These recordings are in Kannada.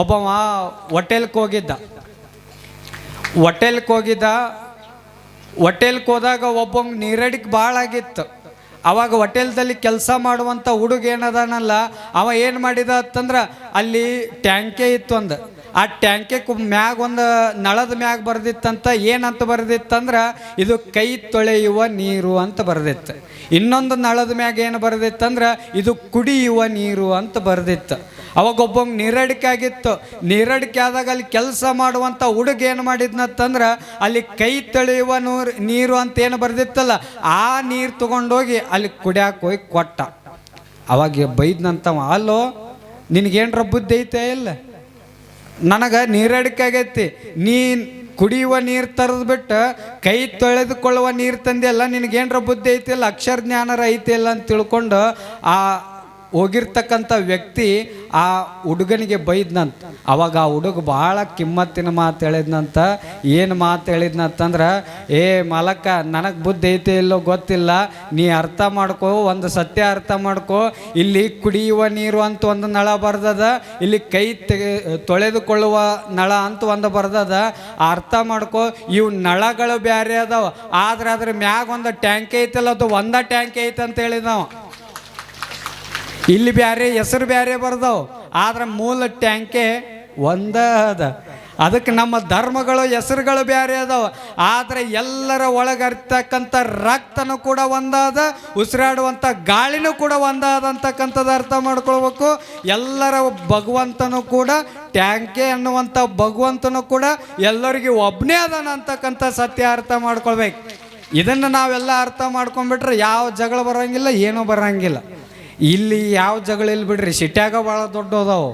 ಒಬ್ಬವ ಹೋಟೆಲ್ಗೆ ಹೋಗಿದ್ದ. ಹೋಟೆಲ್ಗೆ ಹೋದಾಗ ಒಬ್ಬ ನೀರಡಿಕೆ ಭಾಳ ಆಗಿತ್ತು. ಅವಾಗ ಹೋಟೆಲ್ದಲ್ಲಿ ಕೆಲಸ ಮಾಡುವಂಥ ಹುಡುಗ ಏನದಾನಲ್ಲ, ಅವ ಏನು ಮಾಡಿದ ಅಂತಂದ್ರೆ ಅಲ್ಲಿ ಟ್ಯಾಂಕೆ ಇತ್ತು ಒಂದು. ಆ ಟ್ಯಾಂಕೆ ಮ್ಯಾಗ ಒಂದು ನಳದ ಮ್ಯಾಗ ಬರ್ದಿತ್ತಂತ. ಏನಂತ ಬರ್ದಿತ್ತಂದ್ರೆ ಇದು ಕೈ ತೊಳೆಯುವ ನೀರು ಅಂತ ಬರ್ದಿತ್ತು. ಇನ್ನೊಂದು ನಳದ ಮ್ಯಾಗ ಏನು ಬರ್ದಿತ್ತಂದ್ರೆ ಇದು ಕುಡಿಯುವ ನೀರು ಅಂತ ಬರ್ದಿತ್ತು. ಅವಾಗ ಒಬ್ಬ ನೀರಡಿಕೆ ಆಗಿತ್ತು. ನೀರಡಿಕೆ ಆದಾಗ ಅಲ್ಲಿ ಕೆಲಸ ಮಾಡುವಂಥ ಹುಡುಗ ಏನು ಮಾಡಿದ್ನಂತಂದ್ರೆ ಅಲ್ಲಿ ಕೈ ತೊಳೆಯುವ ನೀರು ಅಂತ ಏನು ಬರ್ದಿತ್ತಲ್ಲ, ಆ ನೀರು ತೊಗೊಂಡೋಗಿ ಅಲ್ಲಿ ಕುಡಿಯಾಕೆ ಹೋಗಿ ಕೊಟ್ಟ. ಅವಾಗ ಬೈದ್ನಂತವ, ಅಲ್ಲೋ ನಿನಗೇನ್ರ ಬುದ್ಧಿ ಐತೆ ಇಲ್ಲ, ನನಗೆ ನೀರಡಿಕೆ ಆಗೈತಿ, ನೀನು ಕುಡಿಯುವ ನೀರು ತರದು ಬಿಟ್ಟು ಕೈ ತೊಳೆದುಕೊಳ್ಳುವ ನೀರು ತಂದೆಯಲ್ಲ, ನಿನಗೇನ್ರ ಬುದ್ಧಿ ಐತಿಲ್ಲ, ಅಕ್ಷರ ಜ್ಞಾನರ ಐತಿಲ್ಲ ಅಂತ ತಿಳ್ಕೊಂಡು ಆ ಹೋಗಿರ್ತಕ್ಕಂಥ ವ್ಯಕ್ತಿ ಆ ಹುಡುಗನಿಗೆ ಬೈದ್ನಂತ. ಅವಾಗ ಆ ಹುಡುಗ ಭಾಳ ಕಿಮ್ಮತ್ತಿನ ಮಾತು ಹೇಳಿದ್ನಂತ. ಏನು ಮಾತು ಹೇಳಿದ್ನಂತಂದ್ರೆ, ಏ ಮಾಲಕ, ನನಗೆ ಬುದ್ಧಿ ಐತೆ ಇಲ್ಲೋ ಗೊತ್ತಿಲ್ಲ, ನೀ ಅರ್ಥ ಮಾಡ್ಕೋ, ಒಂದು ಸತ್ಯ ಅರ್ಥ ಮಾಡ್ಕೋ. ಇಲ್ಲಿ ಕುಡಿಯುವ ನೀರು ಅಂತ ಒಂದು ನಳ ಬರ್ದದ, ಇಲ್ಲಿ ಕೈ ತೊಳೆದುಕೊಳ್ಳುವ ನಳ ಅಂತ ಒಂದು ಬರ್ದದ. ಅರ್ಥ ಮಾಡ್ಕೋ, ಇವು ನಳಗಳು ಬೇರೆ ಅದಾವ, ಆದ್ರೆ ಅದ್ರ ಮ್ಯಾಗ ಒಂದು ಟ್ಯಾಂಕ್ ಐತಲ್ಲ, ಅದು ಒಂದ ಟ್ಯಾಂಕ್ ಐತೆ ಅಂತ ಹೇಳಿದವ. ಇಲ್ಲಿ ಬ್ಯಾರೆ ಹೆಸರು ಬ್ಯಾರೆ ಬರ್ದವು, ಆದ್ರೆ ಮೂಲ ಟ್ಯಾಂಕೆ ಒಂದ ಅದ. ಅದಕ್ಕೆ ನಮ್ಮ ಧರ್ಮಗಳು ಹೆಸರುಗಳು ಬೇರೆ ಅದಾವ, ಆದರೆ ಎಲ್ಲರ ಒಳಗರ್ತಕ್ಕಂಥ ರಕ್ತನೂ ಕೂಡ ಒಂದಾದ, ಉಸಿರಾಡುವಂಥ ಗಾಳಿನೂ ಕೂಡ ಒಂದಾದ ಅಂತಕ್ಕಂಥದ್ದು ಅರ್ಥ ಮಾಡ್ಕೊಳ್ಬೇಕು. ಎಲ್ಲರ ಭಗವಂತನೂ ಕೂಡ, ಟ್ಯಾಂಕೆ ಅನ್ನುವಂಥ ಭಗವಂತನೂ ಕೂಡ ಎಲ್ಲರಿಗೂ ಒಬ್ಬನೇ ಅದಾನ ಅಂತಕ್ಕಂಥ ಸತ್ಯ ಅರ್ಥ ಮಾಡ್ಕೊಳ್ಬೇಕು. ಇದನ್ನು ನಾವೆಲ್ಲ ಅರ್ಥ ಮಾಡ್ಕೊಂಡ್ಬಿಟ್ರೆ ಯಾವ ಜಗಳ ಬರೋಂಗಿಲ್ಲ, ಏನೂ ಬರೋಂಗಿಲ್ಲ. ಇಲ್ಲಿ ಯಾವ ಜಗಳ ಇಲ್ಲಿ ಬಿಡ್ರಿ, ಸಿಟ್ಯಾಗ ಭಾಳ ದೊಡ್ಡದಾವು.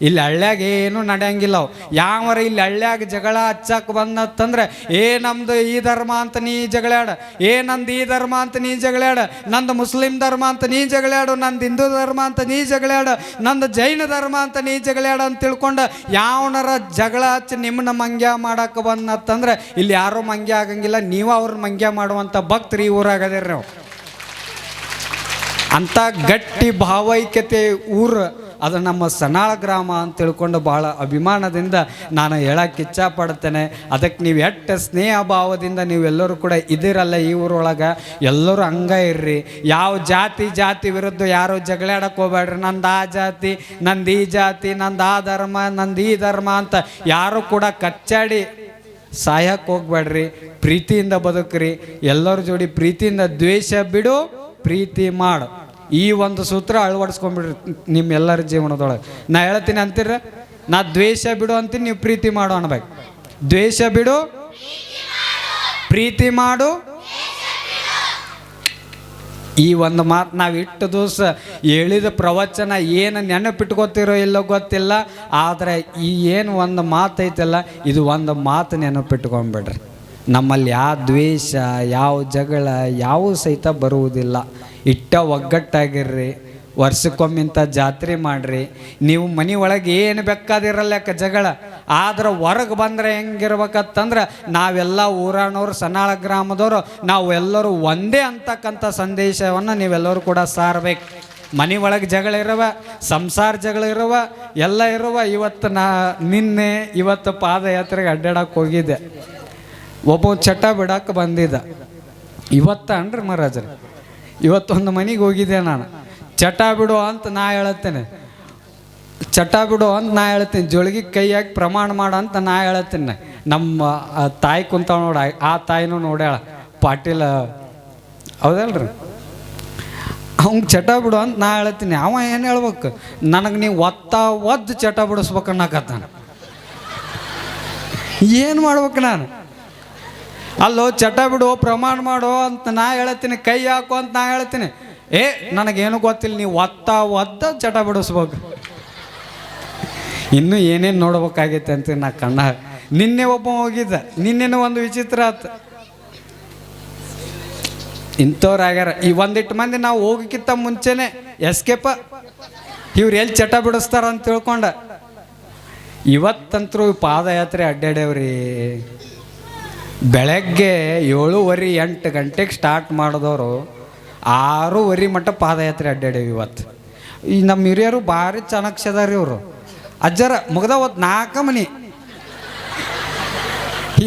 ಇಲ್ಲಿ ಹಳ್ಳ್ಯಾಗ ಏನು ನಡೆಯಂಗಿಲ್ಲ ಅವು. ಯಾವರ ಇಲ್ಲಿ ಹಳ್ಳ್ಯಾಗ ಜಗಳ ಹಚ್ಚಕ್ಕೆ ಬಂದತ್ತಂದ್ರೆ, ಏ ನಮ್ದು ಈ ಧರ್ಮ ಅಂತ ನೀ ಜಗಳಾಡ, ಏ ನಂದು ಈ ಧರ್ಮ ಅಂತ ನೀ ಜಗಳಾಡ, ನಂದು ಮುಸ್ಲಿಂ ಧರ್ಮ ಅಂತ ನೀ ಜಗಳಾಡು, ನಂದು ಹಿಂದೂ ಧರ್ಮ ಅಂತ ನೀ ಜಗಳಾಡ, ನಂದು ಜೈನ ಧರ್ಮ ಅಂತ ನೀ ಜಗಳಾಡ ಅಂತ ತಿಳ್ಕೊಂಡು ಯಾವನಾರ ಜಗಳ ಹಚ್ಚಿ ನಿಮ್ಮನ್ನ ಮಂಗ್ಯ ಮಾಡಕ್ಕೆ ಬಂದತ್ತಂದ್ರೆ ಇಲ್ಲಿ ಯಾರೂ ಮಂಗ್ಯ ಆಗಂಗಿಲ್ಲ. ನೀವು ಅವ್ರ ಮಂಗ್ಯ ಮಾಡುವಂಥ ಭಕ್ತರು ಈ ಊರಾಗದಿರಿ ನಾವು. ಅಂಥ ಗಟ್ಟಿ ಭಾವೈಕ್ಯತೆ ಊರು ಅದು ನಮ್ಮ ಸನಾಳ ಗ್ರಾಮ ಅಂತ ತಿಳ್ಕೊಂಡು ಭಾಳ ಅಭಿಮಾನದಿಂದ ನಾನು ಹೇಳಕ್ಕೆ ಇಚ್ಛಪಡ್ತೇನೆ. ಅದಕ್ಕೆ ನೀವು ಎಷ್ಟು ಸ್ನೇಹ ಭಾವದಿಂದ ನೀವೆಲ್ಲರೂ ಕೂಡ ಇದಿರಲ್ಲ ಈ ಊರೊಳಗೆ, ಎಲ್ಲರೂ ಹಂಗ ಇರ್ರಿ. ಯಾವ ಜಾತಿ ವಿರುದ್ಧ ಯಾರು ಜಗಳಾಡಕ್ಕೆ ಹೋಗ್ಬೇಡ್ರಿ. ನಂದು ಆ ಜಾತಿ, ನಂದು ಈ ಜಾತಿ, ನಂದು ಆ ಧರ್ಮ, ನಂದು ಈ ಧರ್ಮ ಅಂತ ಯಾರು ಕೂಡ ಕಚ್ಚಾಡಿ ಸಾಯಕ್ಕೆ ಹೋಗ್ಬೇಡ್ರಿ. ಪ್ರೀತಿಯಿಂದ ಬದುಕ್ರಿ, ಎಲ್ಲರ ಜೋಡಿ ಪ್ರೀತಿಯಿಂದ ದ್ವೇಷ ಬಿಡು, ಪ್ರೀತಿ ಮಾಡು. ಈ ಒಂದು ಸೂತ್ರ ಅಳವಡಿಸ್ಕೊಂಡ್ಬಿಡ್ರಿ ನಿಮ್ಮೆಲ್ಲರ ಜೀವನದೊಳಗೆ. ನಾ ಹೇಳ್ತೀನಿ ಅಂತೀರ, ನಾ ದ್ವೇಷ ಬಿಡು ಅಂತೀನಿ, ನೀವು ಪ್ರೀತಿ ಮಾಡು ಅನ್ಬೇಕು. ದ್ವೇಷ ಬಿಡು, ಪ್ರೀತಿ ಮಾಡು. ಈ ಒಂದು ಮಾತು ನಾವು ಇಟ್ಟು ದಿವಸ ಹೇಳಿದ ಪ್ರವಚನ ಏನು ನೆನಪಿಟ್ಕೋತಿರೋ ಇಲ್ಲೋ ಗೊತ್ತಿಲ್ಲ, ಆದರೆ ಈ ಏನು ಒಂದು ಮಾತು ಐತಲ್ಲ, ಇದು ಒಂದು ಮಾತು ನೆನಪಿಟ್ಕೊಂಡ್ಬಿಡ್ರಿ. ನಮ್ಮಲ್ಲಿ ಯಾವ ದ್ವೇಷ, ಯಾವ ಜಗಳ, ಯಾವ ಸಹಿತ ಬರುವುದಿಲ್ಲ. ಇಟ್ಟ ಒಗ್ಗಟ್ಟಾಗಿರ್ರಿ. ವರ್ಷಕ್ಕೊಮ್ಮಿಂತ ಜಾತ್ರೆ ಮಾಡಿರಿ. ನೀವು ಮನೆ ಒಳಗೆ ಏನು ಬೇಕಾದಿರಲ್ಲಕ್ಕ ಜಗಳ, ಆದ್ರೆ ಹೊರಗೆ ಬಂದರೆ ಹೆಂಗಿರ್ಬೇಕಂತಂದ್ರೆ ನಾವೆಲ್ಲ ಊರಾನವ್ರು, ಸನಾಳ ಗ್ರಾಮದವರು, ನಾವು ಎಲ್ಲರೂ ಒಂದೇ ಅಂತಕ್ಕಂಥ ಸಂದೇಶವನ್ನು ನೀವೆಲ್ಲರೂ ಕೂಡ ಸಾರಬೇಕು. ಮನೆ ಒಳಗೆ ಜಗಳ ಇರವ, ಸಂಸಾರ ಜಗಳ ಇರವ, ಎಲ್ಲ ಇರುವ. ಇವತ್ತು ನಿನ್ನೆ ಇವತ್ತು ಪಾದಯಾತ್ರೆಗೆ ಅಡ್ಡಾಡಕ್ಕೆ ಹೋಗಿದ್ದೆ. ಒಬ್ಬ ಚಟ ಬಿಡಕ್ಕೆ ಬಂದಿದ್ದ. ಇವತ್ತನ್ರಿ ಮಹಾರಾಜರು, ಇವತ್ತೊಂದು ಮನೆಗೆ ಹೋಗಿದ್ದೆ ನಾನು. ಚಟ ಬಿಡು ಅಂತ ನಾ ಹೇಳತ್ತೇನೆ, ಜೋಳಿಗೆ ಕೈ ಹಾಕಿ ಪ್ರಮಾಣ ಮಾಡು ಅಂತ ನಾ ಹೇಳತ್ತೇನೆ. ನಮ್ಮ ತಾಯಿ ಕುಂತಾವ ನೋಡ, ಆ ತಾಯಿನೂ ನೋಡ್ಯಾಳ, ಪಾಟೀಲ ಹೌದಲ್ರಿ, ಅವ್ಗೆ ಚಟ ಬಿಡು ಅಂತ ನಾ ಹೇಳತ್ತೀನಿ. ಅವ ಏನು ಹೇಳ್ಬೇಕು, ನನಗೆ ನೀವು ಒದ್ದು ಚಟ ಬಿಡಿಸ್ಬೇಕು ಅನ್ನಕತ್ತಾನ. ಏನು ಮಾಡ್ಬೇಕು ನಾನು? ಅಲ್ಲೋ ಚಟ ಬಿಡು, ಪ್ರಮಾಣ ಮಾಡು ಅಂತ ನಾ ಹೇಳ್ತೀನಿ, ಕೈ ಹಾಕು ಅಂತ ನಾ ಹೇಳ್ತೀನಿ. ನನಗೇನು ಗೊತ್ತಿಲ್ಲ, ನೀವು ಒದ್ದ ಚಟ ಬಿಡಿಸ್ಬೇಕು. ಇನ್ನೂ ಏನೇನು ನೋಡ್ಬೇಕಾಗೈತೆ ಅಂತ ನಾ ಕಣ್ಣ. ನಿನ್ನೆ ಒಬ್ಬ ಹೋಗಿದ್ದ, ನಿನ್ನೆನೂ ಒಂದು ವಿಚಿತ್ರ ಆಯ್ತು. ಇಂಥವ್ರಾಗ್ಯಾರ. ಈ ಒಂದಿಟ್ಟು ಮಂದಿ ನಾವು ಹೋಗಕ್ಕಿಂತ ಮುಂಚೆನೆ ಎಸ್ಕೇಪ, ಇವ್ರು ಎಲ್ಲಿ ಚಟ ಬಿಡಿಸ್ತಾರ ಅಂತ ತಿಳ್ಕೊಂಡ. ಇವತ್ತಂತರೂ ಪಾದಯಾತ್ರೆ ಅಡ್ಡಾಡ್ಯವ್ರಿ. ಬೆಳಗ್ಗೆ 7:30 ಗಂಟೆಗೆ ಸ್ಟಾರ್ಟ್ ಮಾಡಿದವರು 6:30 ಮಟ್ಟ ಪಾದಯಾತ್ರೆ ಅಡ್ಡಾಡೇವಿ ಇವತ್ತು. ಈ ನಮ್ಮ ಹಿರಿಯರು ಭಾರಿ ಚಾಣಕ್ಷದಾರಿ ಇವರು. ಅಜ್ಜರ ಮುಗ್ದ ಹೊತ್ತು 4 ಮನಿ.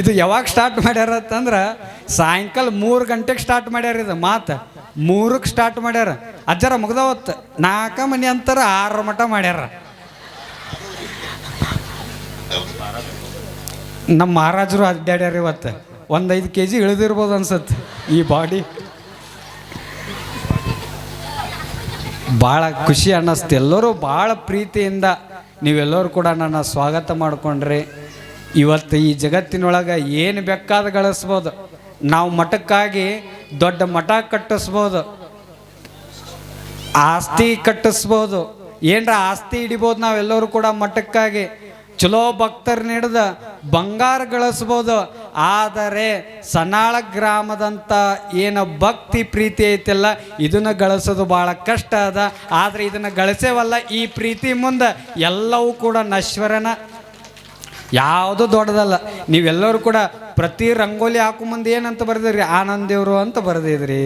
ಇದು ಯಾವಾಗ ಸ್ಟಾರ್ಟ್ ಮಾಡ್ಯಾರ ಅಂತಂದ್ರೆ ಸಾಯಂಕಾಲ 3 ಗಂಟೆಗೆ ಸ್ಟಾರ್ಟ್ ಮಾಡ್ಯಾರ. ಇದು ಮಾತು 3ಕ್ಕೆ ಸ್ಟಾರ್ಟ್ ಮಾಡ್ಯಾರ. ಅಜ್ಜರ ಮುಗ್ದ ಹೊತ್ತು 4 ಮನಿ ಅಂತಾರೆ 6 ಮಠ ಮಾಡ್ಯಾರ. ನಮ್ಮ ಮಹಾರಾಜರು ಅಡ್ಡಾಡ್ಯಾರ ಇವತ್ತು. 1-5 kg ಇಳಿದಿರ್ಬೋದು ಅನ್ಸತ್ತೆ ಈ ಬಾಡಿ. ಭಾಳ ಖುಷಿ ಅನ್ನಿಸ್ತು. ಎಲ್ಲರೂ ಭಾಳ ಪ್ರೀತಿಯಿಂದ ನೀವೆಲ್ಲರೂ ಕೂಡ ನನ್ನ ಸ್ವಾಗತ ಮಾಡಿಕೊಂಡ್ರಿ. ಇವತ್ತು ಈ ಜಗತ್ತಿನೊಳಗೆ ಏನು ಬೇಕಾದ ಗಳಿಸ್ಬೋದು. ನಾವು ಮಠಕ್ಕಾಗಿ ದೊಡ್ಡ ಮಠ ಕಟ್ಟಿಸ್ಬೋದು, ಆಸ್ತಿ ಕಟ್ಟಿಸ್ಬೋದು, ಏನರ ಆಸ್ತಿ ಹಿಡಿಬೋದು. ನಾವೆಲ್ಲರೂ ಕೂಡ ಮಠಕ್ಕಾಗಿ ಚಲೋ ಭಕ್ತರನ್ನ ಹಿಡಿದು ಬಂಗಾರ ಗಳಿಸ್ಬೋದು. ಆದರೆ ಸನಾಳ ಗ್ರಾಮದಂಥ ಏನು ಭಕ್ತಿ ಪ್ರೀತಿ ಐತಿಲ್ಲ, ಇದನ್ನು ಗಳಿಸೋದು ಭಾಳ ಕಷ್ಟ ಅದ. ಆದರೆ ಇದನ್ನು ಗಳಿಸೇವಲ್ಲ, ಈ ಪ್ರೀತಿ ಮುಂದೆ ಎಲ್ಲವೂ ಕೂಡ ನಶ್ವರನ, ಯಾವುದೂ ದೊಡ್ಡದಲ್ಲ. ನೀವೆಲ್ಲರೂ ಕೂಡ ಪ್ರತಿ ರಂಗೋಲಿ ಹಾಕೋ ಮುಂದೆ ಏನಂತ ಬರೆದಿದ್ರಿ? ಆನಂದ್ ದೇವರು ಅಂತ ಬರೆದಿದ್ರಿ.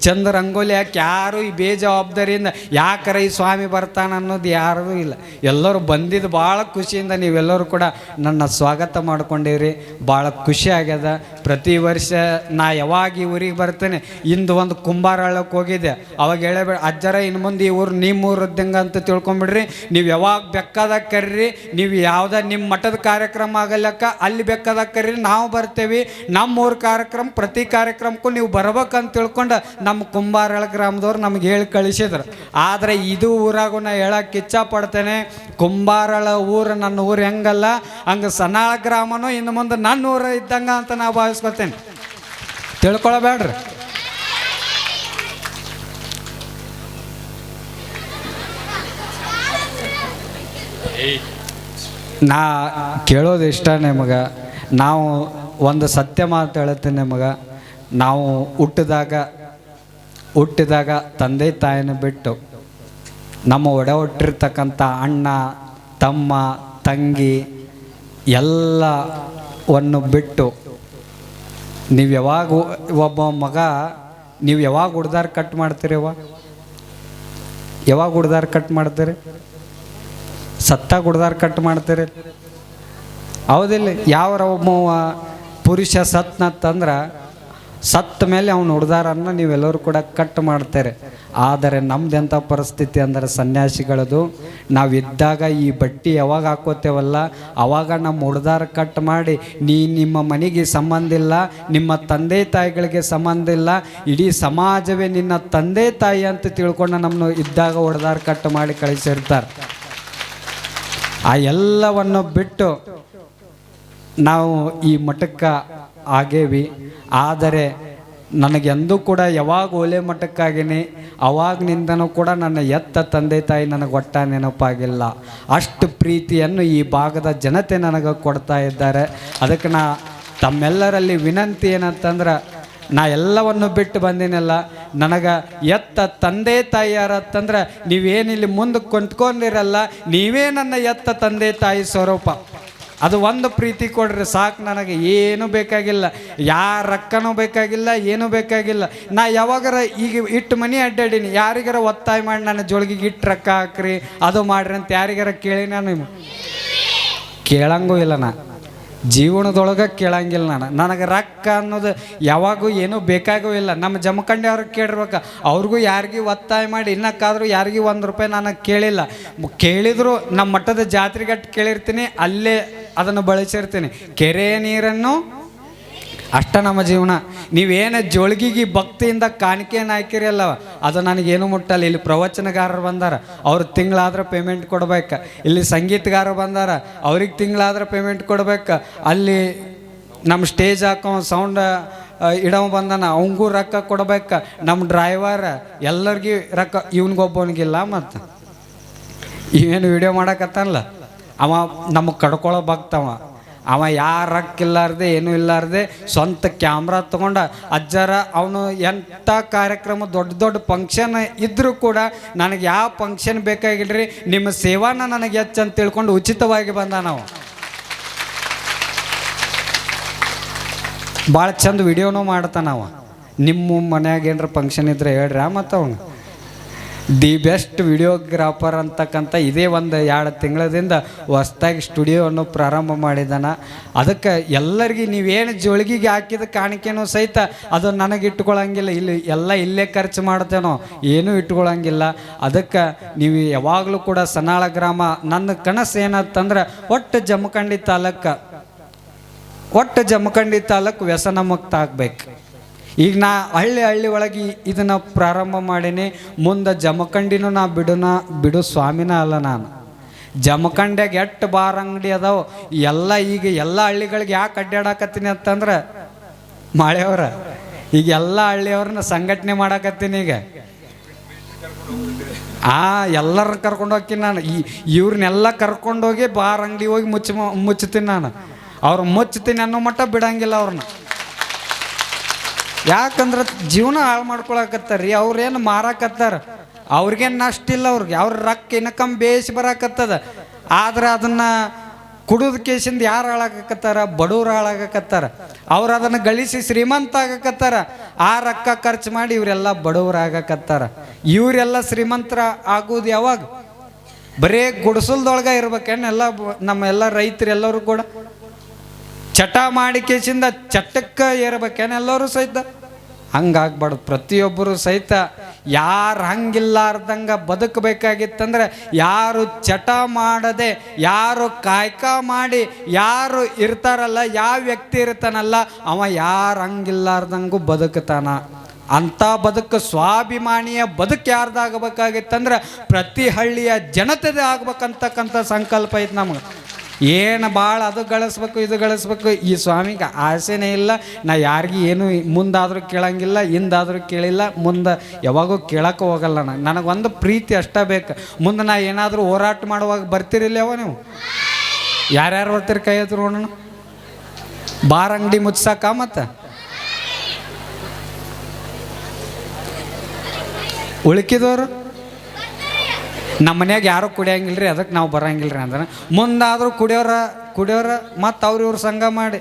ಚಂದ ರಂಗೋಲಿ ಹಾಕಿ ಯಾರು ಈ ಬೇಜವಾಬ್ದಾರಿಯಿಂದ ಯಾಕರ ಈ ಸ್ವಾಮಿ ಬರ್ತಾನೆ ಅನ್ನೋದು ಯಾರೂ ಇಲ್ಲ. ಎಲ್ಲರೂ ಬಂದಿದ್ದು ಭಾಳ ಖುಷಿಯಿಂದ ನೀವೆಲ್ಲರೂ ಕೂಡ ನನ್ನ ಸ್ವಾಗತ ಮಾಡ್ಕೊಂಡಿವ್ರಿ. ಭಾಳ ಖುಷಿ ಆಗ್ಯದ. ಪ್ರತಿ ವರ್ಷ ನಾ ಯಾವಾಗ ಈ ಊರಿಗೆ ಬರ್ತೇನೆ, ಇಂದು ಒಂದು ಕುಂಬಾರಳ್ಳಕ್ಕೆ ಹೋಗಿದ್ದೆ. ಅವಾಗ ಹೇಳಬೇಡ ಅಜ್ಜರ, ಇನ್ನು ಮುಂದೆ ಈ ಊರು ನಿಮ್ಮ ಊರದ್ದಂಗೆ ಅಂತ ತಿಳ್ಕೊಂಬಿಡ್ರಿ. ನೀವು ಯಾವಾಗ ಬೇಕಾದಾಗ ಕರ್ರಿ, ನೀವು ಯಾವುದೇ ನಿಮ್ಮ ಮಠದ ಕಾರ್ಯಕ್ರಮ ಆಗಲ್ಲಕ್ಕ ಅಲ್ಲಿ ಬೇಕಾದಾಗ ಕರ್ರಿ, ನಾವು ಬರ್ತೇವೆ. ನಮ್ಮೂರ ಕಾರ್ಯಕ್ರಮ ಪ್ರತಿ ಕಾರ್ಯಕ್ರಮಕ್ಕೂ ನೀವು ಬರ್ಬೇಕಂತ ತಿಳ್ಕೊಂಡು ನಮ್ಮ ಕುಂಬಾರಳ ಗ್ರಾಮದವ್ರು ನಮ್ಗೆ ಹೇಳಿ ಕಳಿಸಿದ್ರು. ಆದರೆ ಇದು ಊರಾಗೂ ನಾ ಹೇಳಕ್ಕೆ ಇಚ್ಛಪಡ್ತೇನೆ, ಕುಂಬಾರಳ ಊರು ನನ್ನ ಊರು ಹೆಂಗಲ್ಲ ಹಂಗೆ ಸನಾಳ ಗ್ರಾಮನೂ ಇನ್ನು ಮುಂದೆ ನನ್ನ ಊರು ಇದ್ದಂಗೆ ಅಂತ ನಾವು ಭಾವಿಸ್ಕೊತೇನೆ. ತಿಳ್ಕೊಳ್ಬೇಡ್ರಿ. ನಾ ಕೇಳೋದು ಇಷ್ಟ ನಿಮಗೆ. ನಾವು ಒಂದು ಸತ್ಯ ಮಾತು ಹೇಳ್ತೀನಿ ನಿಮಗೆ. ನಾವು ಹುಟ್ಟಿದಾಗ ತಂದೆ ತಾಯಿನ ಬಿಟ್ಟು ನಮ್ಮ ಒಡ ಹುಟ್ಟಿರ್ತಕ್ಕಂಥ ಅಣ್ಣ ತಮ್ಮ ತಂಗಿ ಎಲ್ಲವನ್ನು ಬಿಟ್ಟು ನೀವು ಯಾವಾಗ ಒಬ್ಬ ಮಗ ನೀವು ಯಾವಾಗ ಹುಡ್ದಾರ ಕಟ್ ಮಾಡ್ತೀರಿ? ಯಾವಾಗ ಹುಡ್ದಾರ ಕಟ್ ಮಾಡ್ತೀರಿ? ಸತ್ತಾಗ ಹುಡ್ದಾರ ಕಟ್ ಮಾಡ್ತೀರಿ, ಹೌದಿಲ್ಲ? ಯಾವರ ಒಬ್ಬ ಪುರುಷ ಸತ್ನತ್ತಂದ್ರೆ ಸತ್ತ ಮೇಲೆ ಅವನು ಹುಡ್ದಾರನ್ನು ನೀವೆಲ್ಲರೂ ಕೂಡ ಕಟ್ ಮಾಡ್ತಾರೆ. ಆದರೆ ನಮ್ದೆಂಥ ಪರಿಸ್ಥಿತಿ ಅಂದರೆ ಸನ್ಯಾಸಿಗಳದು, ನಾವಿದ್ದಾಗ ಈ ಬಟ್ಟೆ ಯಾವಾಗ ಹಾಕೋತೇವಲ್ಲ ಅವಾಗ ನಮ್ಮ ಹುಡ್ದಾರ ಕಟ್ ಮಾಡಿ, ನಿಮ್ಮ ಮನೆಗೆ ಸಂಬಂಧ ಇಲ್ಲ, ನಿಮ್ಮ ತಂದೆ ತಾಯಿಗಳಿಗೆ ಸಂಬಂಧ ಇಲ್ಲ, ಇಡೀ ಸಮಾಜವೇ ನಿನ್ನ ತಂದೆ ತಾಯಿ ಅಂತ ತಿಳ್ಕೊಂಡು ನಮ್ಮನ್ನು ಇದ್ದಾಗ ಹುಡ್ದಾರ ಕಟ್ ಮಾಡಿ ಕಳಿಸಿರ್ತಾರೆ. ಆ ಎಲ್ಲವನ್ನು ಬಿಟ್ಟು ನಾವು ಈ ಮಠಕ್ಕೆ ಆಗೇವಿ. ಆದರೆ ನನಗೆಂದೂ ಕೂಡ ಯಾವಾಗ ಒಲೆ ಮಠಕ್ಕಾಗೀನಿ ಅವಾಗನಿಂದನೂ ಕೂಡ ನನ್ನ ಎತ್ತ ತಂದೆ ತಾಯಿ ನನಗೆ ಒಟ್ಟ ನೆನಪಾಗಿಲ್ಲ. ಅಷ್ಟು ಪ್ರೀತಿಯನ್ನು ಈ ಭಾಗದ ಜನತೆ ನನಗೆ ಕೊಡ್ತಾ ಇದ್ದಾರೆ. ಅದಕ್ಕೆ ನಾ ತಮ್ಮೆಲ್ಲರಲ್ಲಿ ವಿನಂತಿ ಏನಂತಂದ್ರೆ, ನಾ ಎಲ್ಲವನ್ನು ಬಿಟ್ಟು ಬಂದಿನಲ್ಲ, ನನಗೆ ಎತ್ತ ತಂದೆ ತಾಯಿ ಯಾರತ್ತಂದ್ರೆ ನೀವೇನಿಲ್ಲಿ ಮುಂದೆ ಕೊಂಡ್ಕೊಂಡಿರಲ್ಲ, ನೀವೇ ನನ್ನ ಎತ್ತ ತಂದೆ ತಾಯಿ ಸ್ವರೂಪ. ಅದು ಒಂದು ಪ್ರೀತಿ ಕೊಡ್ರಿ ಸಾಕು. ನನಗೆ ಏನೂ ಬೇಕಾಗಿಲ್ಲ, ಯಾರ ರೊಕ್ಕನೂ ಬೇಕಾಗಿಲ್ಲ, ಏನೂ ಬೇಕಾಗಿಲ್ಲ. ನಾ ಯಾವಾಗಾರ ಈಗ ಇಟ್ಟು ಮನೆ ಅಡ್ಡಾಡೀನಿ, ಯಾರಿಗಾರ ಒತ್ತಾಯ ಮಾಡಿ ನನ್ನ ಜೋಳಿಗೆಗೆ ಇಟ್ಟು ರೊಕ್ಕ ಹಾಕ್ರಿ ಅದು ಮಾಡ್ರಿ ಅಂತ ಯಾರಿಗಾರ ಕೇಳಿ? ನಾನು ಕೇಳಂಗೂ ಇಲ್ಲ. ನಾ ಜೀವನದೊಳಗೆ ಕೇಳಂಗಿಲ್ಲ. ನನಗೆ ರೊಕ್ಕ ಅನ್ನೋದು ಯಾವಾಗೂ ಏನೂ ಬೇಕಾಗೂ ಇಲ್ಲ. ನಮ್ಮ ಜಮಖಂಡಿ ಅವ್ರಿಗೆ ಕೇಳಿರ್ಬೇಕು, ಅವ್ರಿಗೂ ಯಾರಿಗೂ ಒತ್ತಾಯ ಮಾಡಿ ಇನ್ನಕ್ಕಾದರೂ ಯಾರಿಗೂ ₹1 ನನಗೆ ಕೇಳಿಲ್ಲ. ಕೇಳಿದ್ರು ನಮ್ಮ ಮಠದ ಜಾತ್ರೆಗಟ್ಟು ಕೇಳಿರ್ತೀನಿ, ಅಲ್ಲೇ ಅದನ್ನು ಬಳಸಿರ್ತೀನಿ. ಕೆರೆ ನೀರನ್ನು ಅಷ್ಟ ನಮ್ಮ ಜೀವನ. ನೀವೇನು ಜೋಳಿಗೆಗೆ ಭಕ್ತಿಯಿಂದ ಕಾಣಿಕೆಯನ್ನು ಹಾಕಿರಿ ಅಲ್ಲವ, ಅದು ನನಗೇನು ಮುಟ್ಟಲ್ಲ. ಇಲ್ಲಿ ಪ್ರವಚನಗಾರರು ಬಂದಾರ, ಅವ್ರು ತಿಂಗಳಾದ್ರೆ ಪೇಮೆಂಟ್ ಕೊಡ್ಬೇಕು. ಇಲ್ಲಿ ಸಂಗೀತಗಾರರು ಬಂದಾರ, ಅವ್ರಿಗೆ ತಿಂಗಳಾದ್ರೆ ಪೇಮೆಂಟ್ ಕೊಡ್ಬೇಕು. ಅಲ್ಲಿ ನಮ್ಮ ಸ್ಟೇಜ್ ಹಾಕೋ ಸೌಂಡ್ ಇಡವ ಬಂದಾನ, ಅವಂಗೂ ರೊಕ್ಕ ಕೊಡ್ಬೇಕು. ನಮ್ಮ ಡ್ರೈವರ್ ಎಲ್ಲರಿಗೂ ರೊಕ್ಕ, ಇವನಿಗೊಬ್ಬನಿಗಿಲ್ಲ. ಮತ್ತು ಇವೇನು ವಿಡಿಯೋ ಮಾಡಕತ್ತಲ್ಲ ಅವ ನಮಗೆ ಕಡ್ಕೊಳ್ಳೋ ಭಕ್ತವ. ಅವ ಯಾರ ರೊಕ್ಕ ಇಲ್ಲಾರ್ದೆ ಏನೂ ಇಲ್ಲಾರ್ದೆ ಸ್ವಂತ ಕ್ಯಾಮ್ರಾ ತೊಗೊಂಡ ಅಜ್ಜರ ಅವನು ಎಂಥ ಕಾರ್ಯಕ್ರಮ ದೊಡ್ಡ ದೊಡ್ಡ ಫಂಕ್ಷನ್ ಇದ್ದರೂ ಕೂಡ ನನಗೆ ಯಾವ ಫಂಕ್ಷನ್ ಬೇಕಾಗಿಲ್ರಿ, ನಿಮ್ಮ ಸೇವಾನ ನನಗೆ ಹೆಚ್ಚು ಅಂತ ತಿಳ್ಕೊಂಡು ಉಚಿತವಾಗಿ ಬಂದ. ನಾವು ಭಾಳ ಚಂದ ವಿಡಿಯೋನೂ ಮಾಡ್ತಾನವ. ನಿಮ್ಮ ಮನ್ಯಾಗ ಏನರ ಫಂಕ್ಷನ್ ಇದ್ರೆ ಹೇಳ್ರಿ ಮತ್ತು ಅವನು ದಿ ಬೆಸ್ಟ್ ವಿಡಿಯೋಗ್ರಾಫರ್ ಅಂತಕ್ಕಂಥ ಇದೇ ಒಂದು 2 ತಿಂಗಳದಿಂದ ಹೊಸ್ದಾಗಿ ಸ್ಟುಡಿಯೋವನ್ನು ಪ್ರಾರಂಭ ಮಾಡಿದಾನ. ಅದಕ್ಕೆ ಎಲ್ಲರಿಗೂ ನೀವೇನು ಜೋಳಿಗೆಗೆ ಹಾಕಿದ ಕಾಣಿಕೆನೂ ಸಹಿತ ಅದು ನನಗೆ ಇಟ್ಕೊಳ್ಳಂಗಿಲ್ಲ, ಇಲ್ಲಿ ಎಲ್ಲ ಇಲ್ಲೇ ಖರ್ಚು ಮಾಡ್ತೇನೋ, ಏನೂ ಇಟ್ಕೊಳ್ಳಂಗಿಲ್ಲ. ಅದಕ್ಕೆ ನೀವು ಯಾವಾಗಲೂ ಕೂಡ ಸನಾಳ ಗ್ರಾಮ, ನನ್ನ ಕನಸು ಏನಂತಂದ್ರೆ ಒಟ್ಟು ಜಮಖಂಡಿ ತಾಲೂಕು ವ್ಯಸನ ಮುಕ್ತ ಆಗ್ಬೇಕು. ಈಗ ನಾ ಹಳ್ಳಿ ಒಳಗೆ ಇದನ್ನು ಪ್ರಾರಂಭ ಮಾಡೀನಿ. ಮುಂದೆ ಜಮಖಂಡಿನೂ ನಾ ಬಿಡು ಸ್ವಾಮಿನ ಅಲ್ಲ. ನಾನು ಜಮಖಂಡ್ಯಾಗ ಎಷ್ಟು ಬಾರ್ ಅಂಗಡಿ ಅದಾವ ಈಗ ಎಲ್ಲ ಹಳ್ಳಿಗಳಿಗೆ ಯಾಕೆ ಅಡ್ಡಾಡಕತ್ತೀನಿ ಅಂತಂದ್ರೆ ಮಾಳೆಯವ್ರ ಈಗ ಎಲ್ಲ ಹಳ್ಳಿಯವ್ರನ್ನ ಸಂಘಟನೆ ಮಾಡಾಕತ್ತೀನಿ. ಈಗ ಎಲ್ಲರ ಕರ್ಕೊಂಡು ಹೋಗ್ತೀನಿ ನಾನು. ಇವ್ರನ್ನೆಲ್ಲ ಕರ್ಕೊಂಡೋಗಿ ಬಾರ್ ಅಂಗಡಿ ಹೋಗಿ ಮುಚ್ತೀನಿ ನಾನು. ಅವ್ರು ಮುಚ್ತೀನಿ ಅನ್ನೋ ಮಟ್ಟ ಬಿಡಂಗಿಲ್ಲ ಅವ್ರನ್ನ. ಯಾಕಂದ್ರೆ ಜೀವನ ಹಾಳು ಮಾಡ್ಕೊಳಕತ್ತಾರ ರೀ. ಅವ್ರೇನು ಮಾರಾಕತ್ತಾರ, ಅವ್ರಿಗೇನು ನಷ್ಟ ಇಲ್ಲ. ಅವ್ರ ರೊಕ್ಕ ಇನ್ಕಮ್ ಬೇಯಿಸಿ ಬರಾಕತ್ತದ. ಆದ್ರೆ ಅದನ್ನು ಕುಡಿದ ಕೇಸಿಂದ ಯಾರು ಹಾಳಾಗಕತ್ತಾರ? ಬಡವ್ರು ಹಾಳಾಗಕತ್ತಾರ. ಅವ್ರು ಅದನ್ನು ಗಳಿಸಿ ಶ್ರೀಮಂತ ಆಗಕತ್ತಾರ. ಆ ರೊಕ್ಕ ಖರ್ಚು ಮಾಡಿ ಇವರೆಲ್ಲ ಬಡವ್ರು ಆಗಕತ್ತಾರ. ಇವರೆಲ್ಲ ಶ್ರೀಮಂತರ ಆಗೋದು ಯಾವಾಗ? ಬರೇ ಗುಡಿಸಲ್ದೊಳಗೆ ಇರ್ಬೇಕೇನು? ನಮ್ಮೆಲ್ಲ ರೈತರು ಎಲ್ಲರೂ ಕೂಡ ಚಟ ಮಾಡಿ ಕೇಸಿಂದ ಚಟ್ಟಕ್ಕೆ ಏರ್ಬೇಕೇನು ಎಲ್ಲರೂ ಸಹಿತ? ಹಂಗಾಗ್ಬಾರ್ದು. ಪ್ರತಿಯೊಬ್ಬರು ಸಹಿತ ಯಾರು ಹಂಗಿಲ್ಲಾರ್ದಂಗೆ ಬದುಕಬೇಕಾಗಿತ್ತಂದ್ರೆ, ಯಾರು ಚಟ ಮಾಡದೆ, ಯಾರು ಕಾಯ್ಕ ಮಾಡಿ ಯಾರು ಇರ್ತಾರಲ್ಲ, ಯಾವ ವ್ಯಕ್ತಿ ಇರ್ತಾನಲ್ಲ ಅವ ಯಾರು ಹಂಗಿಲ್ಲಾರ್ದಂಗೂ ಬದುಕ್ತಾನ. ಅಂಥ ಬದುಕು, ಸ್ವಾಭಿಮಾನಿಯ ಬದುಕು ಯಾರ್ದಾಗಬೇಕಾಗಿತ್ತಂದ್ರೆ ಪ್ರತಿ ಹಳ್ಳಿಯ ಜನತೆದೇ ಆಗ್ಬೇಕಂತಕ್ಕಂಥ ಸಂಕಲ್ಪ ಐತೆ ನಮಗೆ. ಏನು ಭಾಳ ಅದು ಗಳಿಸ್ಬೇಕು ಇದು ಗಳಿಸ್ಬೇಕು ಈ ಸ್ವಾಮಿಗೆ ಆಸೆನೇ ಇಲ್ಲ. ನಾ ಯಾರಿಗೂ ಏನು ಮುಂದಾದರೂ ಕೇಳಂಗಿಲ್ಲ, ಹಿಂದಾದರೂ ಕೇಳಿಲ್ಲ, ಮುಂದೆ ಯಾವಾಗೂ ಕೇಳಕ್ಕೆ ಹೋಗಲ್ಲ. ನನಗೊಂದು ಪ್ರೀತಿ ಅಷ್ಟೇ ಬೇಕು. ಮುಂದೆ ನಾ ಏನಾದರೂ ಹೋರಾಟ ಮಾಡುವಾಗ ಬರ್ತಿರಿಲ್ಲವ ನೀವು? ಯಾರ್ಯಾರು ಬರ್ತೀರಿ? ಕೈ ಎತ್ರು ನೋಡೋಣ. ಬಾರ್ ಅಂಗಡಿ ಮುಚ್ಚಾಕ ಮತ್ತು ಉಳ್ಕಿದವರು ನಮ್ಮ ಮನ್ಯಾಗ ಯಾರೂ ಕುಡಿಯಂಗಿಲ್ಲ ರೀ, ಅದಕ್ಕೆ ನಾವು ಬರೋಂಗಿಲ್ಲ ರೀ ಅಂದ್ರೆ ಮುಂದಾದರೂ ಕುಡಿಯೋರ ಮತ್ತು ಇವ್ರ ಸಂಘ ಮಾಡಿ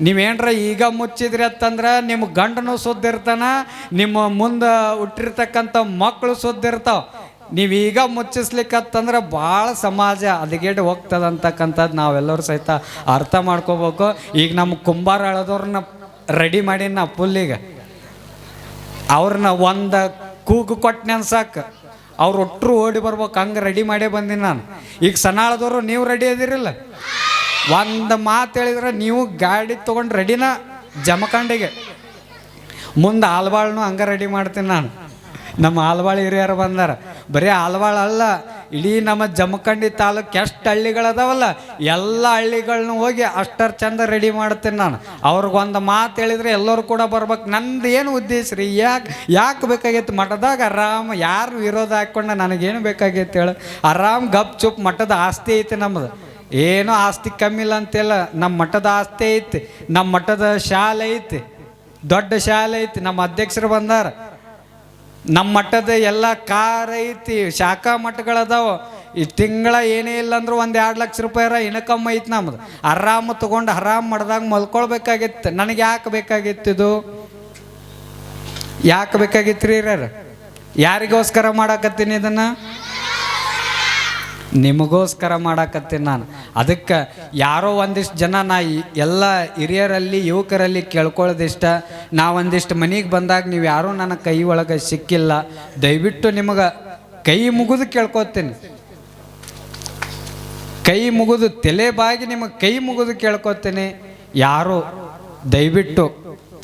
ನೀವೇನ್ರ ಈಗ ಮುಚ್ಚಿದ್ರಿ ಅಂತಂದ್ರೆ ನಿಮ್ಮ ಗಂಡನೂ ಸುದ್ದಿರ್ತಾನ, ನಿಮ್ಮ ಮುಂದೆ ಹುಟ್ಟಿರ್ತಕ್ಕಂಥ ಮಕ್ಕಳು ಸುದ್ದಿರ್ತಾವೆ. ನೀವು ಈಗ ಮುಚ್ಚಿಸ್ಲಿಕ್ಕತ್ತಂದ್ರೆ ಭಾಳ ಸಮಾಜ ಅದಗೇಟು ಹೋಗ್ತದೆ ಅಂತಕ್ಕಂಥದ್ದು ನಾವೆಲ್ಲರೂ ಸಹಿತ ಅರ್ಥ ಮಾಡ್ಕೋಬೇಕು. ಈಗ ನಮ್ಮ ಕುಂಬಾರ ಅಳದವ್ರನ್ನ ರೆಡಿ ಮಾಡಿ ನಾ ಫುಲ್ಲಿಗೆ ಅವ್ರನ್ನ ಒಂದು ಕೂಗು ಕೊಟ್ಟನೆ ಅನ್ಸಾಕ ಅವ್ರು ಒಟ್ಟರು ಓಡಿ ಬರ್ಬೇಕು, ಹಂಗೆ ರೆಡಿ ಮಾಡೇ ಬಂದೀನಿ ನಾನು. ಈಗ ಸನಾಳದವರು ನೀವು ರೆಡಿ ಅದಿರಿಲ್ಲ? ಒಂದು ಮಾತು ಹೇಳಿದ್ರೆ ನೀವು ಗಾಡಿ ತೊಗೊಂಡು ರೆಡಿನ ಜಮಖಂಡಿಗೆ. ಮುಂದೆ ಆಲ್ಬಾಳ್ನು ಹಂಗೆ ರೆಡಿ ಮಾಡ್ತೀನಿ ನಾನು. ನಮ್ಮ ಆಲ್ಬಾಳ್ ಹಿರಿಯರು ಬಂದಾರ. ಬರೀ ಆಲ್ಬಾಳ್ ಅಲ್ಲ, ಇಡೀ ನಮ್ಮ ಜಮಖಂಡಿ ತಾಲೂಕು ಎಷ್ಟು ಹಳ್ಳಿಗಳದಾವಲ್ಲ ಎಲ್ಲ ಹಳ್ಳಿಗಳನ್ನ ಹೋಗಿ ಅಷ್ಟರ ಚಂದ ರೆಡಿ ಮಾಡ್ತೀನಿ ನಾನು. ಅವ್ರಿಗೊಂದು ಮಾತು ಹೇಳಿದರೆ ಎಲ್ಲರೂ ಕೂಡ ಬರ್ಬೇಕು. ನಂದು ಏನು ಉದ್ದೇಶ ರೀ? ಯಾಕೆ ಬೇಕಾಗಿತ್ತು? ಮಠದಾಗ ಆರಾಮ್ ಯಾರು ವಿರೋಧ ಹಾಕ್ಕೊಂಡು ನನಗೇನು ಬೇಕಾಗಿತ್ತು ಹೇಳು? ಆರಾಮ್ ಗಪ್ ಚುಪ್ ಮಠದ ಆಸ್ತಿ ಐತಿ ನಮ್ಮದು. ಏನೋ ಆಸ್ತಿ ಕಮ್ಮಿಲ್ಲ ಅಂತೆಲ್ಲ. ನಮ್ಮ ಮಠದ ಆಸ್ತಿ ಐತಿ, ನಮ್ಮ ಮಠದ ಶಾಲೆ ಐತಿ, ದೊಡ್ಡ ಶಾಲೆ ಐತಿ. ನಮ್ಮ ಅಧ್ಯಕ್ಷರು ಬಂದಾರ. ನಮ್ಮ ಮಠದ ಎಲ್ಲ ಕಾರ್ ಐತಿ, ಶಾಖಾ ಮಠಗಳದಾವ. ಈ ತಿಂಗಳ ಏನೇ ಇಲ್ಲ ಅಂದ್ರೆ 1-2 ಲಕ್ಷ ರೂಪಾಯಿ ಇನ್ಕಮ್ ಐತಿ ನಮ್ದು. ಆರಾಮ ತೊಗೊಂಡು ಆರಾಮ್ ಮಠದಾಗ ಮಲ್ಕೊಳ್ಬೇಕಾಗಿತ್ತು. ನನಗೆ ಯಾಕೆ ಬೇಕಾಗಿತ್ತಿದು? ಯಾಕೆ ಬೇಕಾಗಿತ್ತು ರೀ? ಯಾರಿಗೋಸ್ಕರ ಮಾಡಾಕತ್ತೀನಿ ಇದನ್ನು? ನಿಮಗೋಸ್ಕರ ಮಾಡಾಕತ್ತೀನಿ ನಾನು. ಅದಕ್ಕೆ ಯಾರೋ ಒಂದಿಷ್ಟು ಜನ ನಾ ಎಲ್ಲ ಹಿರಿಯರಲ್ಲಿ ಯುವಕರಲ್ಲಿ ಕೇಳ್ಕೊಳ್ಳೋದಿಷ್ಟ, ಒಂದಿಷ್ಟು ಮನೆಗೆ ಬಂದಾಗ ನೀವು ಯಾರೂ ನನ್ನ ಕೈ ಒಳಗೆ ಸಿಕ್ಕಿಲ್ಲ, ದಯವಿಟ್ಟು ನಿಮಗೆ ಕೈ ಮುಗಿದು ಕೇಳ್ಕೊತೀನಿ. ಕೈ ಮುಗಿದು ತಲೆ ಬಾಗಿ ನಿಮಗೆ ಕೈ ಮುಗಿದು ಕೇಳ್ಕೊತೀನಿ, ಯಾರು ದಯವಿಟ್ಟು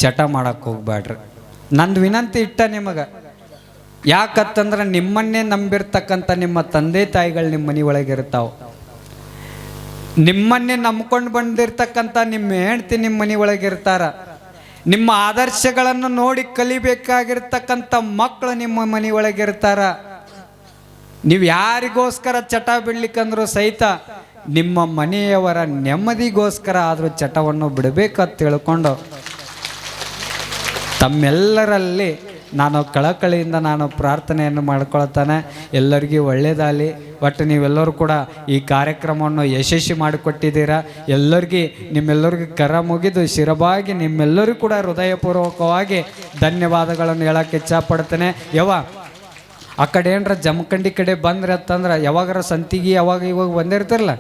ಚಟ ಮಾಡಕ್ಕೆ ಹೋಗ್ಬೇಡ್ರಿ. ನಂದು ವಿನಂತಿ ಇಟ್ಟ ನಿಮಗೆ. ಯಾಕಂತಂದ್ರೆ ನಿಮ್ಮನ್ನೇ ನಂಬಿರ್ತಕ್ಕಂಥ ನಿಮ್ಮ ತಂದೆ ತಾಯಿಗಳು ನಿಮ್ಮ ಮನೆ ಒಳಗೆ ಇರ್ತಾವೆ. ನಿಮ್ಮನ್ನೇ ನಂಬ್ಕೊಂಡು ಬಂದಿರ್ತಕ್ಕಂಥ ನಿಮ್ಮ ಹೆಂಡತಿ ನಿಮ್ಮ ಮನೆ ಒಳಗೆ ಇರ್ತಾರ. ನಿಮ್ಮ ಆದರ್ಶಗಳನ್ನು ನೋಡಿ ಕಲಿಬೇಕಾಗಿರ್ತಕ್ಕಂಥ ಮಕ್ಕಳು ನಿಮ್ಮ ಮನೆ ಒಳಗೆ ಇರ್ತಾರ. ನೀವು ಯಾರಿಗೋಸ್ಕರ ಚಟ ಬಿಡ್ಲಿಕ್ಕಂದ್ರೂ ಸಹಿತ ನಿಮ್ಮ ಮನೆಯವರ ನೆಮ್ಮದಿಗೋಸ್ಕರ ಆದರೂ ಚಟವನ್ನು ಬಿಡಬೇಕಂತ ತಿಳ್ಕೊಂಡು ತಮ್ಮೆಲ್ಲರಲ್ಲಿ ನಾನು ಕಳಕಳಿಯಿಂದ ನಾನು ಪ್ರಾರ್ಥನೆಯನ್ನು ಮಾಡ್ಕೊಳ್ತಾನೆ. ಎಲ್ಲರಿಗೂ ಒಳ್ಳೆಯದಾಗಲಿ. ಒಟ್ಟು ನೀವೆಲ್ಲರೂ ಕೂಡ ಈ ಕಾರ್ಯಕ್ರಮವನ್ನು ಯಶಸ್ವಿ ಮಾಡಿಕೊಟ್ಟಿದ್ದೀರಾ. ನಿಮ್ಮೆಲ್ಲರಿಗೂ ಕರ ಮುಗಿದು ಶಿರಬಾಗಿ ನಿಮ್ಮೆಲ್ಲರಿಗೂ ಕೂಡ ಹೃದಯಪೂರ್ವಕವಾಗಿ ಧನ್ಯವಾದಗಳನ್ನು ಹೇಳೋಕ್ಕೆ ಇಚ್ಛಪಡ್ತೇನೆ. ಆ ಕಡೆ ಏನರ ಜಮಖಂಡಿ ಕಡೆ ಬಂದ್ರೆ ಅಂತಂದ್ರೆ ಯಾವಾಗಾರ ಸಂತಿಗೆ ಯಾವಾಗ ಇವಾಗ ಬಂದಿರ್ತಿರಲ್ಲ,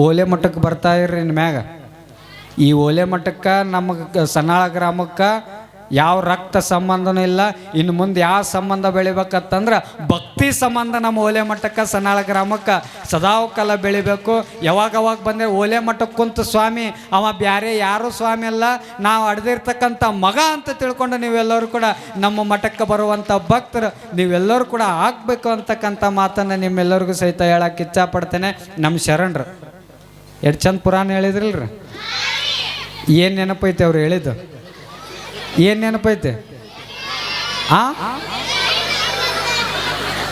ಓಲೆ ಮಠಕ್ಕೆ ಬರ್ತಾ ಇರ್ರಿ ಮ್ಯಾಗ. ಈ ಓಲೆ ಮಠಕ್ಕೆ ನಮಗೆ ಸನಾಳ ಗ್ರಾಮಕ್ಕೆ ಯಾವ ರಕ್ತ ಸಂಬಂಧನೂ ಇಲ್ಲ. ಇನ್ನು ಮುಂದೆ ಯಾವ ಸಂಬಂಧ ಬೆಳಿಬೇಕಂತಂದ್ರೆ ಭಕ್ತಿ ಸಂಬಂಧ ನಮ್ಮ ಓಲೆ ಮಠಕ್ಕೆ ಸನಾಳ ಗ್ರಾಮಕ್ಕೆ ಸದಾಕಾಲ ಬೆಳಿಬೇಕು. ಯಾವಾಗ ಬಂದರೆ ಓಲೆ ಮಠಕ್ಕೆ ಕುಂತ ಸ್ವಾಮಿ ಅವ ಬ್ಯಾರೆ ಯಾರು ಸ್ವಾಮಿ ಅಲ್ಲ, ನಾವು ಅಡ್ದಿರ್ತಕ್ಕಂಥ ಮಗ ಅಂತ ತಿಳ್ಕೊಂಡು ನೀವೆಲ್ಲರೂ ಕೂಡ ನಮ್ಮ ಮಠಕ್ಕೆ ಬರುವಂಥ ಭಕ್ತರು ನೀವೆಲ್ಲರೂ ಕೂಡ ಆಗಬೇಕು ಅಂತಕ್ಕಂಥ ಮಾತನ್ನು ನಿಮ್ಮೆಲ್ಲರಿಗೂ ಸಹಿತ ಹೇಳಕ್ಕೆ ಇಚ್ಛಪಡ್ತೇನೆ. ನಮ್ಮ ಶರಣರು ಎಷ್ಟು ಚಂದ ಪುರಾಣ ಹೇಳಿದ್ರಲ್ರಿ, ಏನು ನೆನಪೈತೆ ಅವ್ರು ಹೇಳಿದ್ದು? ಏನು ನೆನಪೈತೆ?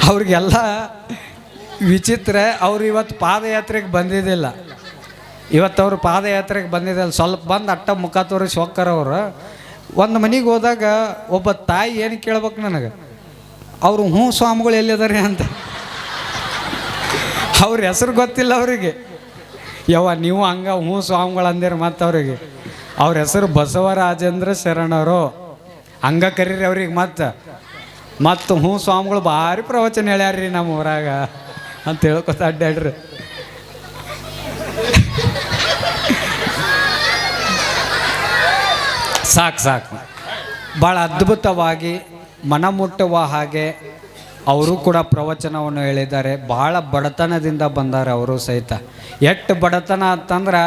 ಅವ್ರಿಗೆಲ್ಲ ವಿಚಿತ್ರ. ಅವ್ರು ಇವತ್ತು ಪಾದಯಾತ್ರೆಗೆ ಬಂದಿದ್ದಿಲ್ಲ. ಇವತ್ತು ಅವರು ಪಾದಯಾತ್ರೆಗೆ ಬಂದಿದ್ದಿಲ್ಲ, ಸ್ವಲ್ಪ ಬಂದು ಅಟ್ಟ ಮುಖ ತೋರಿಸಿ ಹೋಗ್ತಾರವ್ರು. ಒಂದು ಮನೆಗೆ ಹೋದಾಗ ಒಬ್ಬ ತಾಯಿ ಏನು ಕೇಳ್ಬೇಕು ನನಗೆ, ಅವರು ಸ್ವಾಮಿಗಳು ಎಲ್ಲಿದ್ದಾರೆ ಅಂತ. ಅವ್ರ ಹೆಸರು ಗೊತ್ತಿಲ್ಲ ಅವರಿಗೆ. ಯವ್ವ ನೀವು ಹಂಗ ಸ್ವಾಮಿಗಳು ಅಂದಿರ ಮತ್ತು ಅವ್ರಿಗೆ ಅವ್ರ ಹೆಸರು ಬಸವರಾಜೇಂದ್ರ ಶರಣರು, ಹಂಗ ಕರೀರಿ ಅವ್ರಿಗೆ. ಮತ್ತು ಸ್ವಾಮಿಗಳು ಭಾರಿ ಪ್ರವಚನ ಹೇಳ್ಯಾರ್ರಿ ನಮ್ಮ ಊರಾಗ ಅಂತ ಹೇಳ್ಕೊತ ಅಡ್ಡಾಡ್ರಿ. ಸಾಕು ಭಾಳ ಅದ್ಭುತವಾಗಿ ಮನಮುಟ್ಟುವ ಹಾಗೆ ಅವರು ಕೂಡ ಪ್ರವಚನವನ್ನು ಹೇಳಿದ್ದಾರೆ. ಭಾಳ ಬಡತನದಿಂದ ಬಂದಾರೆ ಅವರು ಸಹಿತ. ಎಷ್ಟು ಬಡತನ ಅಂತಂದ್ರೆ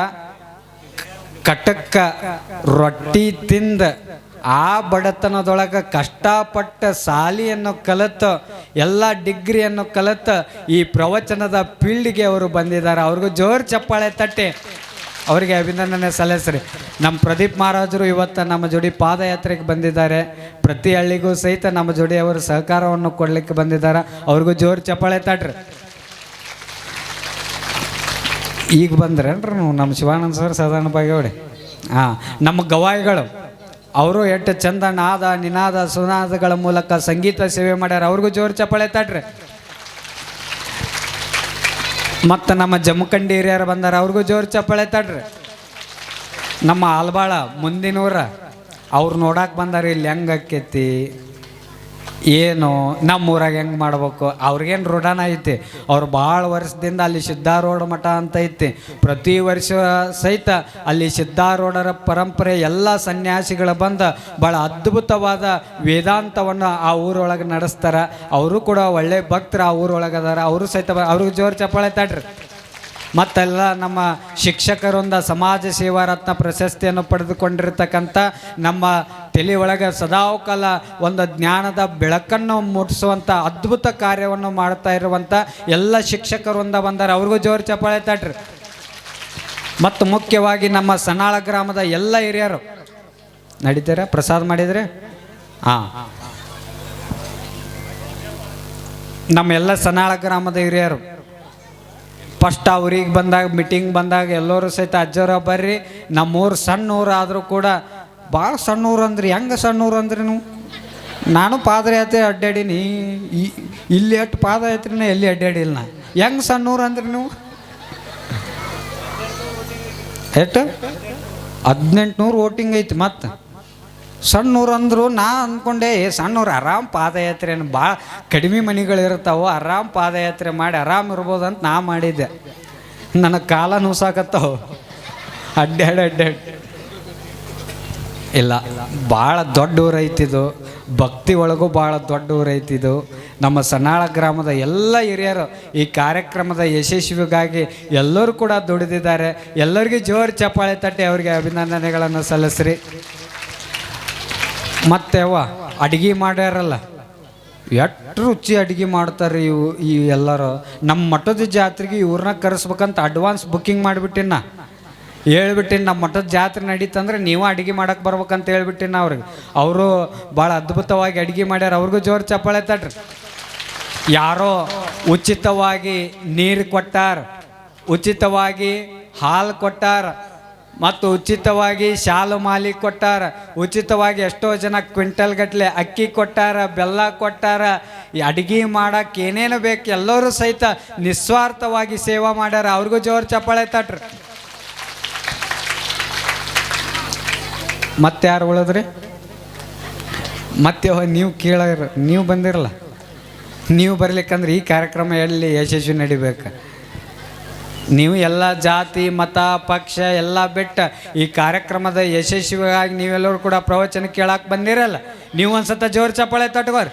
ಕಟಕ್ಕ ರೊಟ್ಟಿ ತಿಂದ ಆ ಬಡತನದೊಳಗೆ ಕಷ್ಟಪಟ್ಟ ಸಾಲಿಯನ್ನು ಕಲಿತು ಎಲ್ಲ ಡಿಗ್ರಿಯನ್ನು ಕಲಿತು ಈ ಪ್ರವಚನದ ಫೀಲ್ಡ್ಗೆ ಅವರು ಬಂದಿದ್ದಾರೆ. ಅವ್ರಿಗೂ ಜೋರು ಚಪ್ಪಾಳೆ ತಟ್ಟಿ ಅವರಿಗೆ ಅಭಿನಂದನೆ ಸಲ್ಲಿಸ್ರಿ. ನಮ್ಮ ಪ್ರದೀಪ್ ಮಹಾರಾಜರು ಇವತ್ತು ನಮ್ಮ ಜೋಡಿ ಪಾದಯಾತ್ರೆಗೆ ಬಂದಿದ್ದಾರೆ. ಪ್ರತಿ ಹಳ್ಳಿಗೂ ಸಹಿತ ನಮ್ಮ ಜೋಡಿ ಅವರು ಸಹಕಾರವನ್ನು ಕೊಡಲಿಕ್ಕೆ ಬಂದಿದ್ದಾರೆ. ಅವ್ರಿಗೂ ಜೋರು ಚಪ್ಪಾಳೆ ತಟ್ರಿ. ಈಗ ಬಂದ್ರೇನ್ರಿ ನೀವು ನಮ್ಮ ಶಿವಾನಂದ ಸರ್ ಸಾಧಾರಣ ಬಾಗೇವಾಡಿ. ನಮ್ಮ ಗವಾಯಿಗಳು ಅವರು ಎಷ್ಟು ಚಂದ ನಾದ ನಿನಾದ ಸುನಾದಗಳ ಮೂಲಕ ಸಂಗೀತ ಸೇವೆ ಮಾಡ್ಯಾರ. ಅವ್ರಿಗೂ ಜೋರು ಚಪ್ಪಾಳೆ ತಟ್ರಿ. ಮತ್ತು ನಮ್ಮ ಜಮಖಂಡಿ ಹಿರಿಯರು ಬಂದಾರ, ಅವ್ರಿಗೂ ಜೋರು ಚಪ್ಪಾಳೆ ತಟ್ರಿ. ನಮ್ಮ ಆಲ್ಬಾಳ ಮುಂದಿನೂರ ಅವ್ರು ನೋಡಕ್ಕೆ ಬಂದಾರ ಇಲ್ಲಿ ಹೆಂಗೆ ಆಕೈತಿ ಏನು ನಮ್ಮ ಊರಾಗ ಹೆಂಗೆ ಮಾಡ್ಬೇಕು. ಅವ್ರಿಗೇನು ರೂಢಾನ ಐತಿ. ಅವ್ರು ಭಾಳ ವರ್ಷದಿಂದ ಅಲ್ಲಿ ಸಿದ್ಧಾರೂಢ ಮಠ ಅಂತ ಐತಿ. ಪ್ರತಿ ವರ್ಷ ಸಹಿತ ಅಲ್ಲಿ ಸಿದ್ಧಾರೂಢರ ಪರಂಪರೆ ಎಲ್ಲ ಸನ್ಯಾಸಿಗಳು ಬಂದು ಭಾಳ ಅದ್ಭುತವಾದ ವೇದಾಂತವನ್ನು ಆ ಊರೊಳಗೆ ನಡೆಸ್ತಾರೆ. ಅವರು ಕೂಡ ಒಳ್ಳೆ ಭಕ್ತರು ಆ ಊರೊಳಗೆ ಅದಾರ. ಅವರು ಸಹಿತ ಅವ್ರಿಗೆ ಜೋರು ಚಪ್ಪಾಳೆ ತಟ್ರಿ. ಮತ್ತೆಲ್ಲ ನಮ್ಮ ಶಿಕ್ಷಕರೊಂದ ಸಮಾಜ ಸೇವಾ ರತ್ನ ಪ್ರಶಸ್ತಿಯನ್ನು ಪಡೆದುಕೊಂಡಿರ್ತಕ್ಕಂಥ ನಮ್ಮ ತಲೆ ಒಳಗೆ ಸದಾಕಾಲ ಒಂದು ಜ್ಞಾನದ ಬೆಳಕನ್ನು ಮೂಡಿಸುವಂಥ ಅದ್ಭುತ ಕಾರ್ಯವನ್ನು ಮಾಡ್ತಾ ಇರುವಂಥ ಎಲ್ಲ ಶಿಕ್ಷಕರೊಂದ ಬಂದಾರೆ. ಅವ್ರಿಗೂ ಜೋರು ಚಪ್ಪಾಳೆ ತಟ್ರಿ. ಮತ್ತು ಮುಖ್ಯವಾಗಿ ನಮ್ಮ ಸನಾಳ ಗ್ರಾಮದ ಎಲ್ಲ ಹಿರಿಯರು ನಡೀತಾರೆ. ಪ್ರಸಾದ ಮಾಡಿದರೆ ನಮ್ಮ ಎಲ್ಲ ಸನಾಳ ಗ್ರಾಮದ ಹಿರಿಯರು ಫಸ್ಟ್ ಅವ್ರಿಗೆ ಬಂದಾಗ ಮೀಟಿಂಗ್ ಬಂದಾಗ ಎಲ್ಲರೂ ಸಹಿತ ಅಜ್ಜವ್ರ ಬರ್ರಿ, ನಮ್ಮೂರು ಸಣ್ಣ ಊರು ಆದರೂ ಕೂಡ ಭಾಳ ಸಣ್ಣ ಊರು ಅಂದ್ರಿ. ಹೆಂಗೆ ಸಣ್ಣ ಊರು ಅಂದ್ರಿ ನೀವು? ನಾನು ಪಾದಯಾತ್ರೆ ಅಡ್ಡಾಡೀನಿ, ಇಲ್ಲಿ ಎಷ್ಟು ಪಾದಯಾತ್ರೆನ ಎಲ್ಲಿ ಅಡ್ಡಾಡಿಲ್ಲ ನಾ. ಹೆಂಗೆ ಸಣ್ಣ ಊರು ಅಂದ್ರಿ ನೀವು? ಎಷ್ಟು 1800 ವೋಟಿಂಗ್ ಐತಿ. ಮತ್ತು ಸಣ್ಣೂರು ಅಂದರು. ನಾ ಅಂದ್ಕೊಂಡೆ ಸಣ್ಣೂರು ಆರಾಮ್ ಪಾದಯಾತ್ರೆ ಭಾಳ ಕಡಿಮೆ ಮನೆಗಳಿರ್ತಾವೆ, ಆರಾಮ್ ಪಾದಯಾತ್ರೆ ಮಾಡಿ ಆರಾಮ್ ಇರ್ಬೋದು ಅಂತ ನಾ ಮಾಡಿದ್ದೆ. ನನಗೆ ಕಾಲ ನುಸಾಕತ್ತಾವ ಅಡ್ಡಾಡಿ. ಇಲ್ಲ, ಭಾಳ ದೊಡ್ಡ ಊರು ಐತಿದು. ಭಕ್ತಿ ಒಳಗೂ ಭಾಳ ದೊಡ್ಡ ಊರು ಐತಿದು. ನಮ್ಮ ಸನಾಳ ಗ್ರಾಮದ ಎಲ್ಲ ಹಿರಿಯರು ಈ ಕಾರ್ಯಕ್ರಮದ ಯಶಸ್ವಿಗಾಗಿ ಎಲ್ಲರೂ ಕೂಡ ದುಡಿದಿದ್ದಾರೆ. ಎಲ್ಲರಿಗೂ ಜೋರು ಚಪ್ಪಾಳೆ ತಟ್ಟಿ ಅವರಿಗೆ ಅಭಿನಂದನೆಗಳನ್ನು ಸಲ್ಲಿಸ್ರಿ. ಮತ್ತೆ ಅಡುಗೆ ಮಾಡ್ಯಾರಲ್ಲ, ಎಷ್ಟು ರುಚಿ ಅಡುಗೆ ಮಾಡ್ತಾರೆ ಈ ಎಲ್ಲರೂ. ನಮ್ಮ ಮಠದ ಜಾತ್ರೆಗೆ ಇವ್ರನ್ನ ಕರೆಸ್ಬೇಕಂತ ಅಡ್ವಾನ್ಸ್ ಬುಕ್ಕಿಂಗ್ ಮಾಡಿಬಿಟ್ಟಿನ ಹೇಳ್ಬಿಟ್ಟಿನಿ. ನಮ್ಮ ಮಠದ ಜಾತ್ರೆ ನಡೀತಂದ್ರೆ ನೀವು ಅಡುಗೆ ಮಾಡಕ್ಕೆ ಬರ್ಬೇಕಂತ ಹೇಳ್ಬಿಟ್ಟಿನ ಅವ್ರಿಗೆ. ಅವರು ಭಾಳ ಅದ್ಭುತವಾಗಿ ಅಡುಗೆ ಮಾಡ್ಯಾರ. ಅವ್ರಿಗೂ ಜೋರು ಚಪ್ಪಾಳೆ ತಟ್ರಿ. ಯಾರೋ ಉಚಿತವಾಗಿ ನೀರು ಕೊಟ್ಟಾರ, ಉಚಿತವಾಗಿ ಹಾಲು ಕೊಟ್ಟಾರ, ಮತ್ತು ಉಚಿತವಾಗಿ ಶಾಲು ಮಾಲಿ ಕೊಟ್ಟಾರ, ಉಚಿತವಾಗಿ ಎಷ್ಟೋ ಜನ ಕ್ವಿಂಟಲ್ ಗಟ್ಟಲೆ ಅಕ್ಕಿ ಕೊಟ್ಟಾರ, ಬೆಲ್ಲ ಕೊಟ್ಟಾರ. ಈ ಅಡುಗೆ ಮಾಡೋಕ್ಕೆ ಏನೇನು ಬೇಕು ಎಲ್ಲರೂ ಸಹಿತ ನಿಸ್ವಾರ್ಥವಾಗಿ ಸೇವಾ ಮಾಡ್ಯಾರ. ಅವ್ರಿಗೂ ಜೋರು ಚಪ್ಪಾಳೆ ತಟ್ರಿ. ಮತ್ತೆ ಯಾರು ಉಳಿದ್ರಿ? ಮತ್ತೆ ನೀವು ಕೇಳಾರ, ನೀವು ಬಂದಿರಲ್ಲ. ನೀವು ಬರ್ಲಿಕ್ಕಂದ್ರೆ ಈ ಕಾರ್ಯಕ್ರಮ ಎಲ್ಲಿ ಯಶಸ್ವಿ ನಡಿಬೇಕು. ನೀವು ಎಲ್ಲ ಜಾತಿ ಮತ ಪಕ್ಷ ಎಲ್ಲ ಬಿಟ್ಟು ಈ ಕಾರ್ಯಕ್ರಮದ ಯಶಸ್ವಿಯಾಗಿ ನೀವೆಲ್ಲರೂ ಕೂಡ ಪ್ರವಚನ ಕೇಳಕ್ಕೆ ಬಂದಿರಲ್ಲ. ನೀವು ಒಂದ್ಸತ ಜೋರು ಚಪ್ಪಾಳೆ ತಟ್ಕೋರಿ.